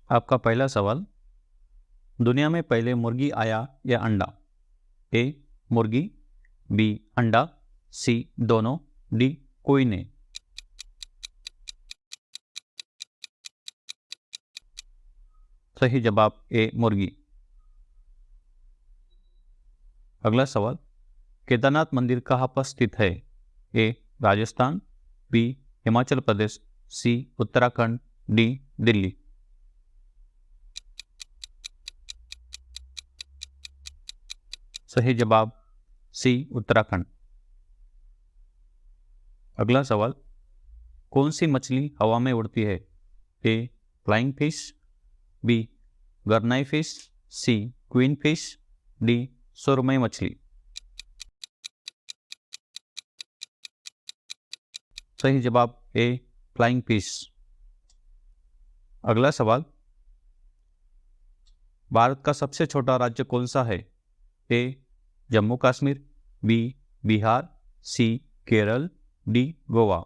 आपका पहला सवाल, दुनिया में पहले मुर्गी आया या अंडा? ए मुर्गी, बी अंडा, सी दोनों, डी कोई नहीं। सही जवाब ए मुर्गी। अगला सवाल, केदारनाथ मंदिर कहाँ पर स्थित है? ए राजस्थान, बी हिमाचल प्रदेश, सी उत्तराखंड, डी दिल्ली। सही जवाब सी उत्तराखंड। अगला सवाल, कौन सी मछली हवा में उड़ती है? ए फ्लाइंग फिश, बी गरनाई फिश, सी क्वीन फिश, डी सुरमई मछली। सही जवाब ए फ्लाइंग फिश। अगला सवाल, भारत का सबसे छोटा राज्य कौन सा है? ए जम्मू कश्मीर, बी बिहार, सी केरल, डी गोवा।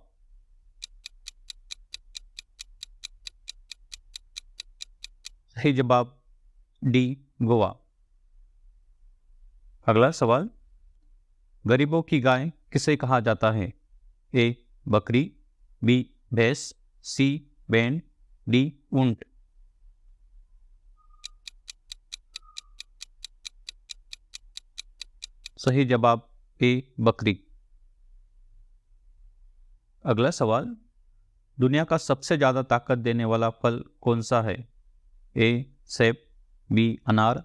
सही जवाब डी गोवा। अगला सवाल, गरीबों की गाय किसे कहा जाता है? ए बकरी, बी भैंस, सी बैंड, डी ऊंट। सही जवाब ए बकरी। अगला सवाल, दुनिया का सबसे ज्यादा ताकत देने वाला फल कौन सा है? ए सेब, बी अनार,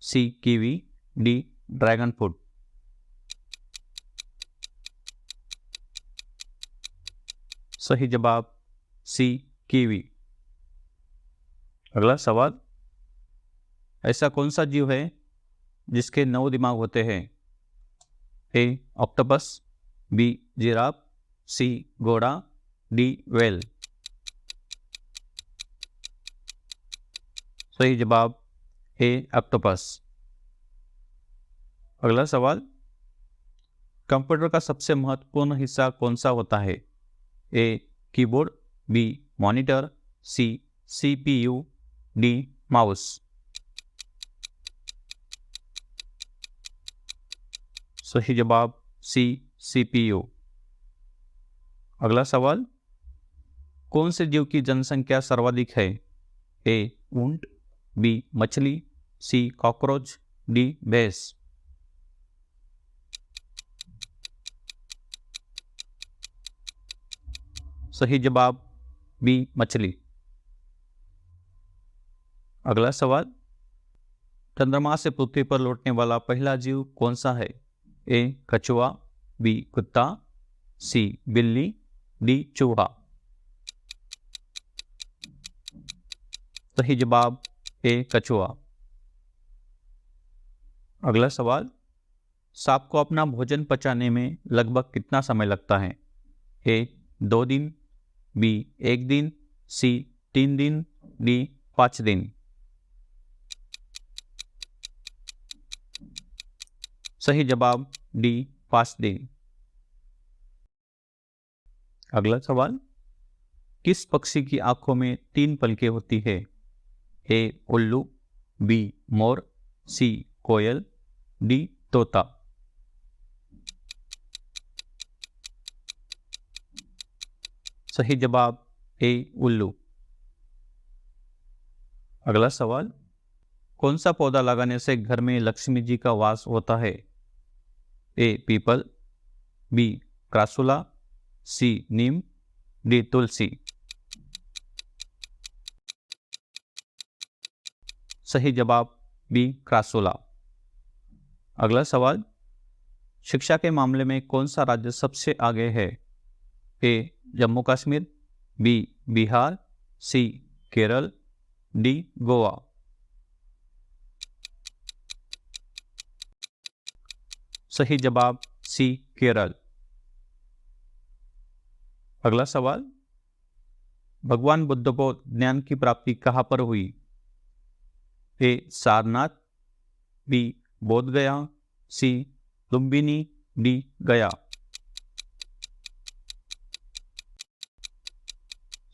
सी कीवी, डी ड्रैगन फ्रूट। सही जवाब सी कीवी। अगला सवाल, ऐसा कौन सा जीव है जिसके 9 दिमाग होते हैं? ए ऑक्टोपस, बी जिराफ, सी घोड़ा, डी व्हेल। सही जवाब ए ऑक्टोपस। अगला सवाल, कंप्यूटर का सबसे महत्वपूर्ण हिस्सा कौन सा होता है? A keyboard, B monitor, C CPU, D mouse. सही जवाब सी सीपीयू। अगला सवाल, कौन से जीव की जनसंख्या सर्वाधिक है? ए ऊंट, बी मछली, सी कॉकरोच, डी भैंस। सही जवाब बी मछली। अगला सवाल, चंद्रमा से पृथ्वी पर लौटने वाला पहला जीव कौन सा है? ए कछुआ, बी कुत्ता, सी बिल्ली, डी चूहा। सही जवाब ए कछुआ। अगला सवाल, सांप को अपना भोजन पचाने में लगभग कितना समय लगता है? ए 2 दिन, बी 1 दिन, सी 3 दिन, डी 5 दिन। सही जवाब डी 5 दिन। अगला सवाल, किस पक्षी की आंखों में 3 पलकें होती है? ए उल्लू, be more, C coil, D तोता। सही जवाब ए उल्लू। अगला सवाल, कौन सा पौधा लगाने से घर में लक्ष्मी जी का वास होता है? ए पीपल, बी क्रासुला, सी नीम, डी तुलसी। सही जवाब बी क्रासुला। अगला सवाल, शिक्षा के मामले में कौन सा राज्य सबसे आगे है? ए जम्मू कश्मीर, बी बिहार, सी केरल, डी गोवा। सही जवाब सी केरल। अगला सवाल, भगवान बुद्ध को ज्ञान की प्राप्ति कहाँ पर हुई? ए सारनाथ, बी बोध गया, सी लुम्बिनी, डी गया।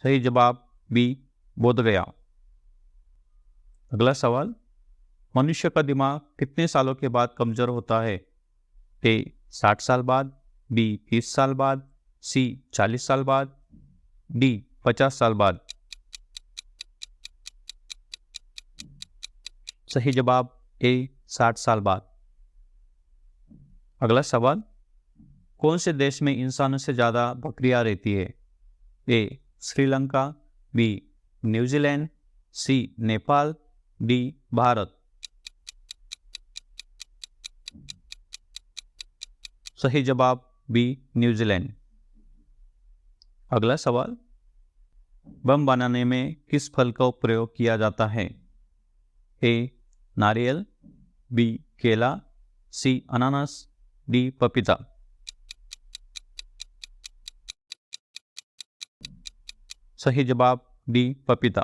सही जवाब बी बोध गया। अगला सवाल, मनुष्य का दिमाग कितने सालों के बाद कमजोर होता है? ए 60 साल बाद, बी 30 साल बाद, सी 40 साल बाद, डी 50 साल बाद। सही जवाब ए 60 साल बाद। अगला सवाल, कौन से देश में इंसानों से ज़्यादा बकरियां रहती है? ए श्रीलंका, बी न्यूजीलैंड, सी नेपाल, डी भारत। सही जवाब बी न्यूजीलैंड। अगला सवाल, बम बनाने में किस फल का प्रयोग किया जाता है? ए नारियल, बी केला, सी अनानास, डी पपीता। सही जवाब डी पपीता।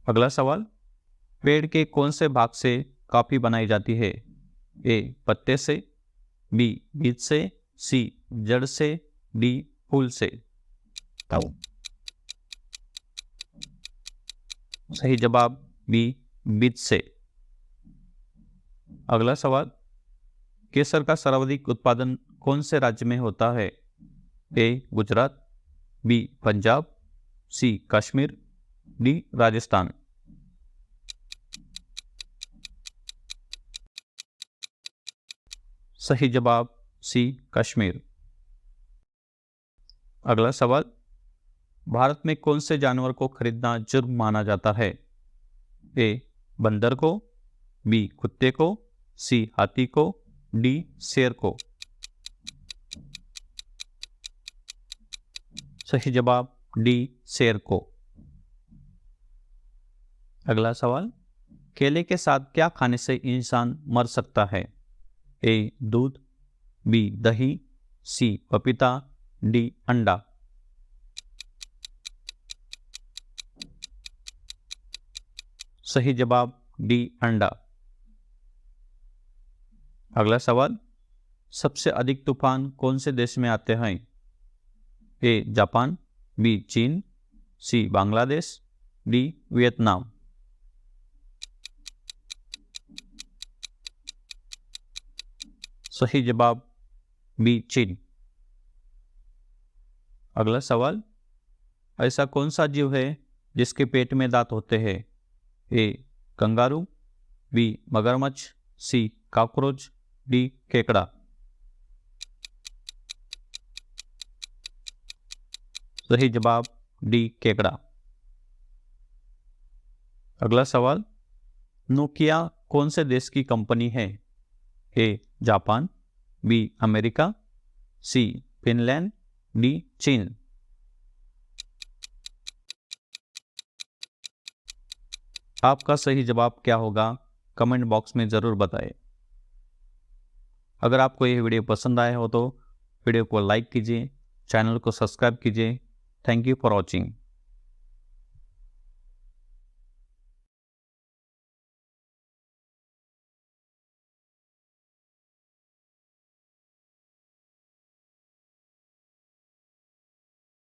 अगला सवाल, पेड़ के कौन से भाग से कॉफी बनाई जाती है? ए पत्ते से, बी बीज से, सी जड़ से, डी फूल से। सही जवाब बी बीज से। अगला सवाल, केसर का सर्वाधिक उत्पादन कौन से राज्य में होता है? ए गुजरात, बी पंजाब, सी कश्मीर, डी राजस्थान। सही जवाब सी कश्मीर। अगला सवाल, भारत में कौन से जानवर को खरीदना जुर्म माना जाता है? ए बंदर को, बी कुत्ते को, सी हाथी को, डी शेर को। सही जवाब डी शेर को। अगला सवाल, केले के साथ क्या खाने से इंसान मर सकता है? ए दूध, बी दही, सी पपीता, डी अंडा। सही जवाब डी अंडा। अगला सवाल, सबसे अधिक तूफान कौन से देश में आते हैं? ए जापान, बी चीन, सी बांग्लादेश, डी वियतनाम। सही जवाब बी चीन। अगला सवाल, ऐसा कौन सा जीव है जिसके पेट में दांत होते हैं? ए कंगारू, बी मगरमच्छ, सी कॉकरोच, डी केकड़ा। सही जवाब डी केकड़ा। अगला सवाल, नोकिया कौन से देश की कंपनी है? A Japan, B America, C Finland, D चीन। आपका सही जवाब क्या होगा कमेंट बॉक्स में ज़रूर बताएं। अगर आपको यह वीडियो पसंद आया हो तो वीडियो को लाइक कीजिए, चैनल को सब्सक्राइब कीजिए। Thank you for watching.